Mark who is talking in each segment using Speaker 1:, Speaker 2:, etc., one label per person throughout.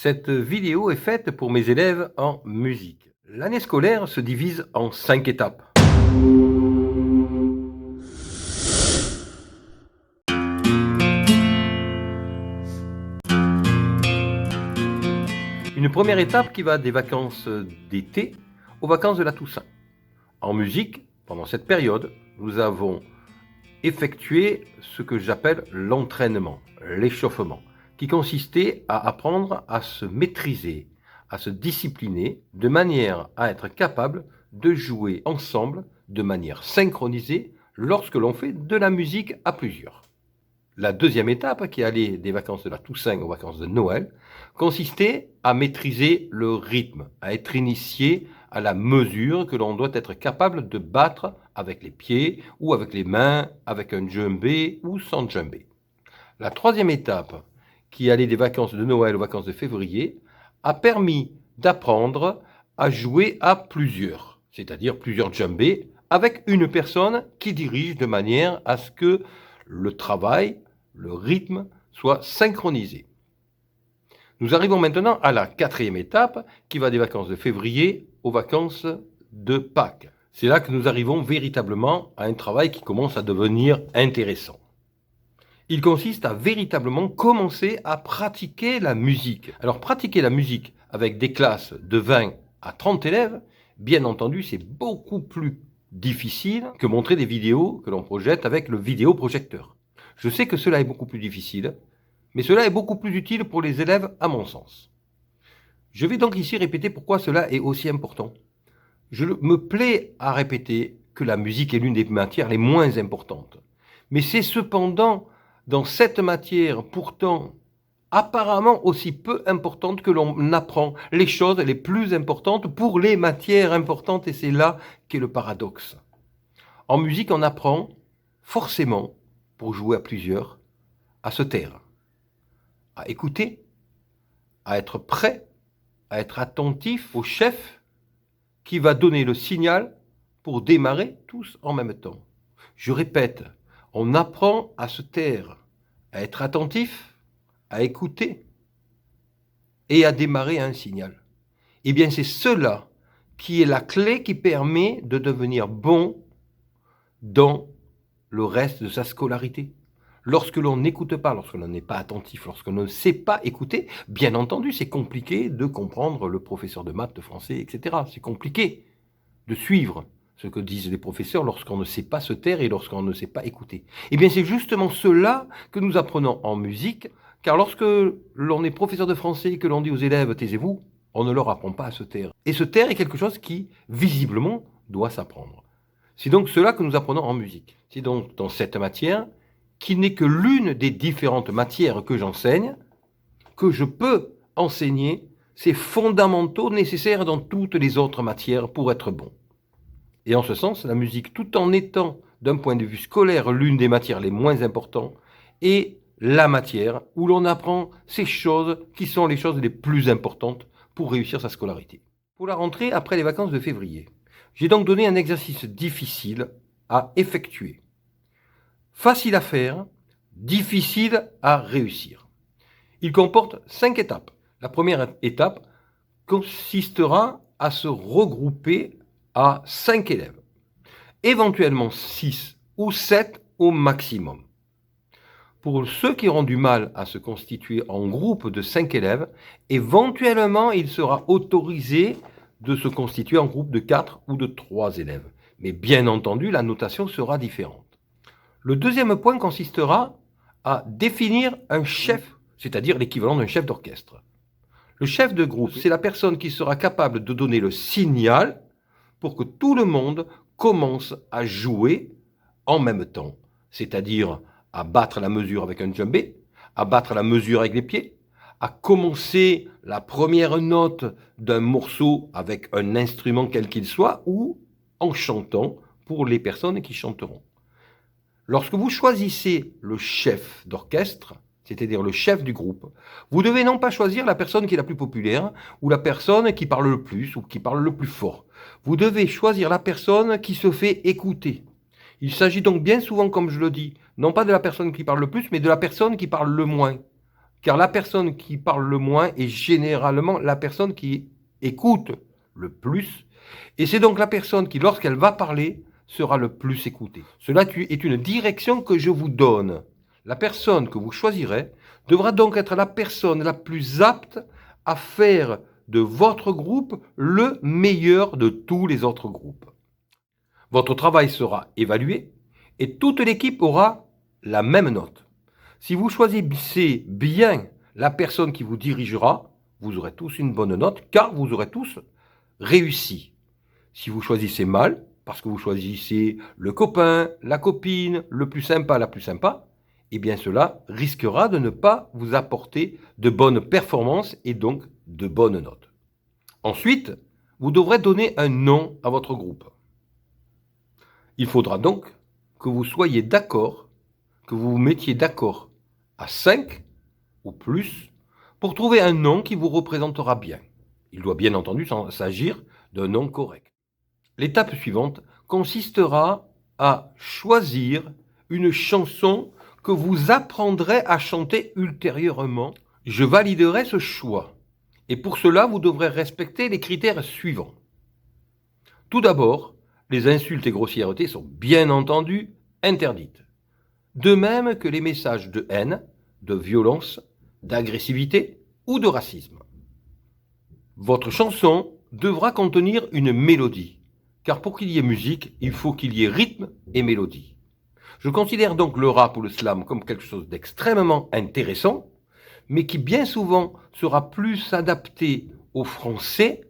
Speaker 1: Cette vidéo est faite pour mes élèves en musique. L'année scolaire se divise en 5 étapes. Une première étape qui va des vacances d'été aux vacances de la Toussaint. En musique, pendant cette période, nous avons effectué ce que j'appelle l'entraînement, l'échauffement, qui consistait à apprendre à se maîtriser, à se discipliner, de manière à être capable de jouer ensemble de manière synchronisée lorsque l'on fait de la musique à plusieurs. La deuxième étape, qui allait des vacances de la Toussaint aux vacances de Noël, consistait à maîtriser le rythme, à être initié à la mesure que l'on doit être capable de battre avec les pieds ou avec les mains, avec un djembé ou sans djembé. La troisième étape, qui allait des vacances de Noël aux vacances de février, a permis d'apprendre à jouer à plusieurs, c'est-à-dire plusieurs djembés, avec une personne qui dirige de manière à ce que le travail, le rythme soit synchronisé. Nous arrivons maintenant à la quatrième étape qui va des vacances de février aux vacances de Pâques. C'est là que nous arrivons véritablement à un travail qui commence à devenir intéressant. Il consiste à véritablement commencer à pratiquer la musique. Alors pratiquer la musique avec des classes de 20 à 30 élèves, bien entendu, c'est beaucoup plus difficile que montrer des vidéos que l'on projette avec le vidéoprojecteur. Je sais que cela est beaucoup plus difficile, mais cela est beaucoup plus utile pour les élèves à mon sens. Je vais donc ici répéter pourquoi cela est aussi important. Je me plais à répéter que la musique est l'une des matières les moins importantes. Mais c'est cependant dans cette matière pourtant apparemment aussi peu importante que l'on apprend les choses les plus importantes pour les matières importantes, et c'est là qu'est le paradoxe. En musique, on apprend forcément, pour jouer à plusieurs, à se taire, à écouter, à être prêt, à être attentif au chef qui va donner le signal pour démarrer tous en même temps. Je répète, on apprend à se taire, à être attentif, à écouter et à démarrer un signal. Eh bien, c'est cela qui est la clé qui permet de devenir bon dans le reste de sa scolarité. Lorsque l'on n'écoute pas, lorsque l'on n'est pas attentif, lorsque l'on ne sait pas écouter, bien entendu, c'est compliqué de comprendre le professeur de maths, de français, etc. C'est compliqué de suivre ce que disent les professeurs lorsqu'on ne sait pas se taire et lorsqu'on ne sait pas écouter. Eh bien, c'est justement cela que nous apprenons en musique, car lorsque l'on est professeur de français et que l'on dit aux élèves « taisez-vous », on ne leur apprend pas à se taire. Et se taire est quelque chose qui, visiblement, doit s'apprendre. C'est donc cela que nous apprenons en musique. C'est donc dans cette matière, qui n'est que l'une des différentes matières que j'enseigne, que je peux enseigner ces fondamentaux nécessaires dans toutes les autres matières pour être bon. Et en ce sens, la musique, tout en étant, d'un point de vue scolaire, l'une des matières les moins importantes, est la matière où l'on apprend ces choses qui sont les choses les plus importantes pour réussir sa scolarité. Pour la rentrée, après les vacances de février, j'ai donc donné un exercice difficile à effectuer. Facile à faire, difficile à réussir. Il comporte 5 étapes. La première étape consistera à se regrouper à 5 élèves, éventuellement 6 ou 7 au maximum. Pour ceux qui auront du mal à se constituer en groupe de 5 élèves, éventuellement il sera autorisé de se constituer en groupe de 4 ou de 3 élèves. Mais bien entendu, la notation sera différente. Le deuxième point consistera à définir un chef, c'est-à-dire l'équivalent d'un chef d'orchestre. Le chef de groupe, c'est la personne qui sera capable de donner le signal pour que tout le monde commence à jouer en même temps, c'est-à-dire à battre la mesure avec un djembé, à battre la mesure avec les pieds, à commencer la première note d'un morceau avec un instrument quel qu'il soit ou en chantant pour les personnes qui chanteront. Lorsque vous choisissez le chef d'orchestre, c'est-à-dire le chef du groupe, vous devez non pas choisir la personne qui est la plus populaire ou la personne qui parle le plus ou qui parle le plus fort. Vous devez choisir la personne qui se fait écouter. Il s'agit donc bien souvent, comme je le dis, non pas de la personne qui parle le plus, mais de la personne qui parle le moins. car la personne qui parle le moins est généralement la personne qui écoute le plus, et c'est donc la personne qui, lorsqu'elle va parler, sera le plus écoutée. Cela est une direction que je vous donne. La personne que vous choisirez devra donc être la personne la plus apte à faire de votre groupe le meilleur de tous les autres groupes. Votre travail sera évalué et toute l'équipe aura la même note. Si vous choisissez bien la personne qui vous dirigera, vous aurez tous une bonne note car vous aurez tous réussi. Si vous choisissez mal, parce que vous choisissez le copain, la copine, le plus sympa, la plus sympa, eh bien cela risquera de ne pas vous apporter de bonnes performances et donc de bonnes notes. Ensuite, vous devrez donner un nom à votre groupe. Il faudra donc que vous soyez d'accord, que vous vous mettiez d'accord à 5 ou plus pour trouver un nom qui vous représentera bien. Il doit bien entendu s'agir d'un nom correct. L'étape suivante consistera à choisir une chanson que vous apprendrez à chanter ultérieurement. Je validerai ce choix. Et pour cela, vous devrez respecter les critères suivants. Tout d'abord, les insultes et grossièretés sont bien entendu interdites. De même que les messages de haine, de violence, d'agressivité ou de racisme. Votre chanson devra contenir une mélodie, car pour qu'il y ait musique, il faut qu'il y ait rythme et mélodie. Je considère donc le rap ou le slam comme quelque chose d'extrêmement intéressant, mais qui bien souvent sera plus adapté au français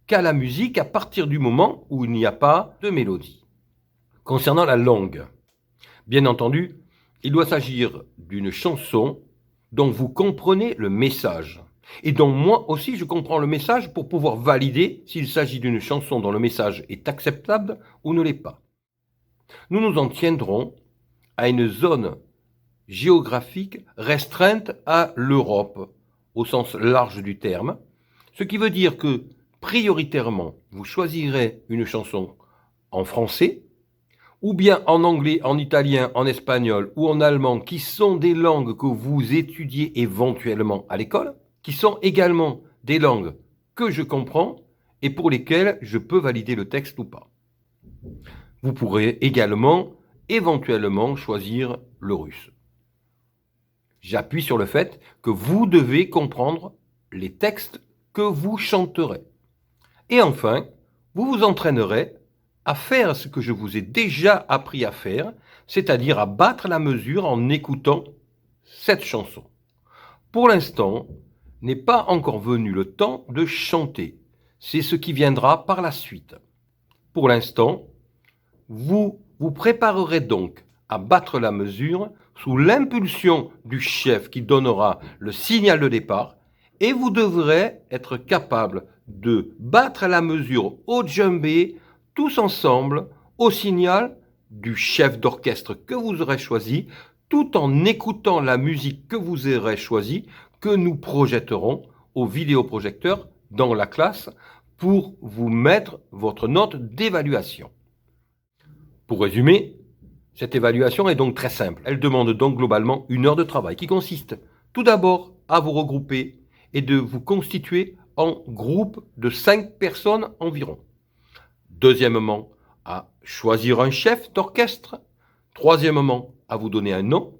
Speaker 1: qu'à la musique à partir du moment où il n'y a pas de mélodie. Concernant la langue, bien entendu, il doit s'agir d'une chanson dont vous comprenez le message et dont moi aussi je comprends le message pour pouvoir valider s'il s'agit d'une chanson dont le message est acceptable ou ne l'est pas. Nous nous en tiendrons à une zone géographique restreinte à l'Europe, au sens large du terme, ce qui veut dire que prioritairement, vous choisirez une chanson en français, ou bien en anglais, en italien, en espagnol ou en allemand, qui sont des langues que vous étudiez éventuellement à l'école, qui sont également des langues que je comprends et pour lesquelles je peux valider le texte ou pas. Vous pourrez également, éventuellement, choisir le russe. J'appuie sur le fait que vous devez comprendre les textes que vous chanterez. Et enfin, vous vous entraînerez à faire ce que je vous ai déjà appris à faire, c'est-à-dire à battre la mesure en écoutant cette chanson. Pour l'instant, n'est pas encore venu le temps de chanter. C'est ce qui viendra par la suite. Pour l'instant, vous vous préparerez donc à battre la mesure sous l'impulsion du chef qui donnera le signal de départ et vous devrez être capable de battre la mesure au djembé tous ensemble au signal du chef d'orchestre que vous aurez choisi tout en écoutant la musique que vous aurez choisie que nous projetterons au vidéoprojecteur dans la classe pour vous mettre votre note d'évaluation. Pour résumer, cette évaluation est donc très simple. Elle demande donc globalement 1 heure de travail qui consiste tout d'abord à vous regrouper et de vous constituer en groupe de 5 personnes environ. Deuxièmement, à choisir un chef d'orchestre. Troisièmement, à vous donner un nom.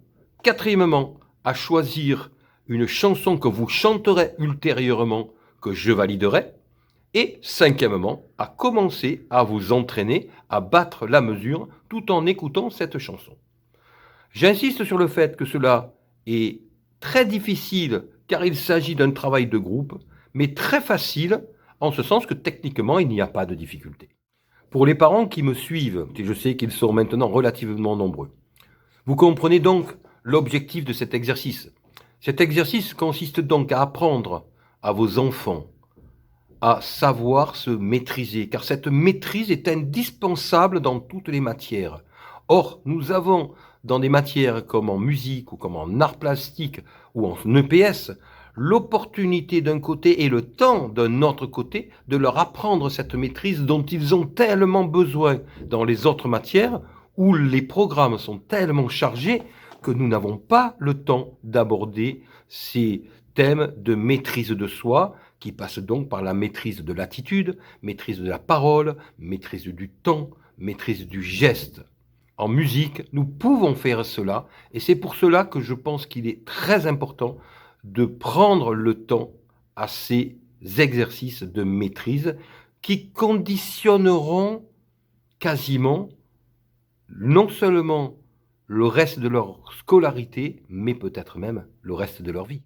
Speaker 1: Quatrièmement, à choisir une chanson que vous chanterez ultérieurement, que je validerai. Et cinquièmement, à commencer à vous entraîner à battre la mesure tout en écoutant cette chanson. J'insiste sur le fait que cela est très difficile car il s'agit d'un travail de groupe, mais très facile en ce sens que techniquement il n'y a pas de difficulté. Pour les parents qui me suivent, et je sais qu'ils sont maintenant relativement nombreux, vous comprenez donc l'objectif de cet exercice. Cet exercice consiste donc à apprendre à vos enfants à savoir se maîtriser, car cette maîtrise est indispensable dans toutes les matières. Or, nous avons dans des matières comme en musique ou comme en art plastique ou en EPS, l'opportunité d'un côté et le temps d'un autre côté de leur apprendre cette maîtrise dont ils ont tellement besoin dans les autres matières où les programmes sont tellement chargés que nous n'avons pas le temps d'aborder ces thèmes de maîtrise de soi, qui passent donc par la maîtrise de l'attitude, maîtrise de la parole, maîtrise du temps, maîtrise du geste. En musique, nous pouvons faire cela, et c'est pour cela que je pense qu'il est très important de prendre le temps à ces exercices de maîtrise qui conditionneront quasiment non seulement le reste de leur scolarité, mais peut-être même le reste de leur vie.